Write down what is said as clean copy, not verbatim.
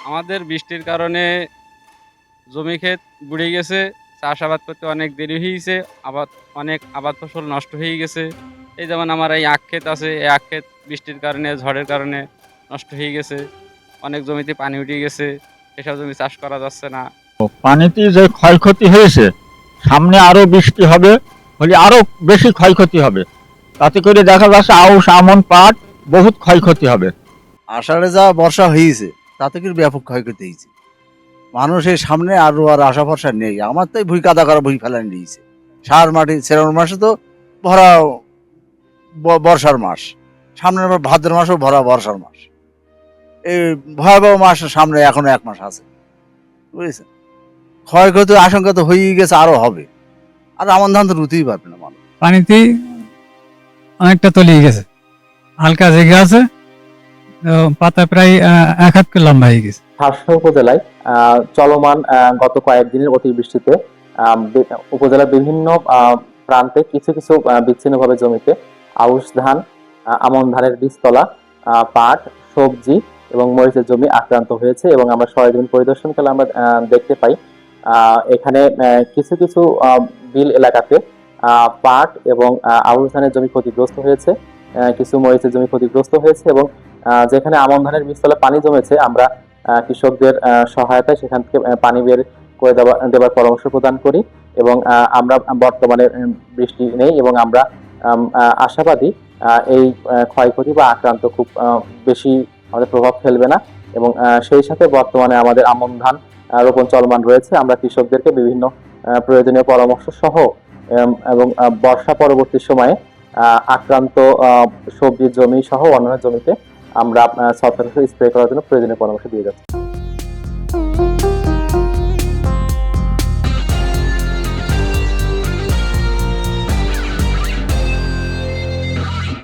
আমাদের বৃষ্টির কারণে জমি ক্ষেত বুড়ে গেছে, চাষাবাদ করতে অনেক দেরি হয়েছে, অনেক আবাদ ফসল নষ্ট হয়ে গেছে। এই যেমন আমার এই আখ ক্ষেত আছে, এই আখ ক্ষেত বৃষ্টির কারণে ঝড়ের কারণে নষ্ট হয়ে গেছে। অনেক জমিতে পানি উঠে গেছে, এসব জমি চাষ করা যাচ্ছে না। পানিতে যে ক্ষয়ক্ষতি হয়েছে, সামনে আরো বৃষ্টি হবে, হলে আরো বেশি ক্ষয়ক্ষতি হবে। তাতে করে দেখা যাচ্ছে আউশ আমন পাট বহুত ক্ষয়ক্ষতি হবে। আষাঢ়ে যা বর্ষা হয়েছে তাতে কি ব্যাপক ক্ষয়ক্ষতি হয়েছে। মানুষের সামনে আর আশা ভরসা নেই। আমার তো ভুই কাদা করা ভুই ফেলানি দিয়েছে। সার মাটি শ্রাবণ মাসে তো ভরা বর্ষার মাস, সামনের আবার ভাদ্র মাসও ভরা বর্ষার মাস। এই ভয়াবহ মাস সামনে এখনো 1 মাস আছে, বুঝেছেন। ক্ষয়ক্ষতির আশঙ্কা তো হয়েই গেছে, আরো হবে। আর আমন ধান তো রুতেই পারবে না মানুষ। পানিতে অনেকটা তলিয়ে গেছে, হালকা জেগে আছে, পাতা প্রায় 1 হাত করে লম্বা হয়ে গেছে। ঠারসা উপজেলায় চলমান গত কয়েকদিনের অতিবৃষ্টিতে উপজেলার বিভিন্ন প্রান্তে কিছু কিছু বিচ্ছিন্নভাবে জমিতে আউশ ধান, আমন ধানের বীজতলা, পাট, সবজি এবং মরিচের জমি আক্রান্ত হয়েছে এবং আমরা সরেজমিন পরিদর্শনকালে আমরা দেখতে পাই এখানে কিছু কিছু বিল এলাকাতে পাট এবং আউশ ধানের জমি ক্ষতিগ্রস্ত হয়েছে, কিছু মরিচের জমি ক্ষতিগ্রস্ত হয়েছে এবং যেখানে আমন ধানের বীজতলা পানি জমেছে আমরা কৃষকদের সহায়তায় সেখান থেকে পানি বের করে দেওয়ার পরামর্শ প্রদান করি এবং আমরা বর্তমানে বৃষ্টি নেই এবং আমরা আশাবাদী এই ক্ষয়ক্ষতি বা আক্রান্ত খুব বেশি আমাদের প্রভাব ফেলবে না এবং সেই সাথে বর্তমানে আমাদের আমন ধান রোপণ চলমান রয়েছে। আমরা কৃষকদেরকে বিভিন্ন প্রয়োজনীয় পরামর্শ সহ এবং বর্ষা পরবর্তী সময়ে আক্রান্ত সবজির জমি সহ অন্যান্য জমিতে আমরা ছত্রাকনাশক স্প্রে করার জন্য প্রয়োজনীয় পরামর্শ দিয়ে যাচ্ছি।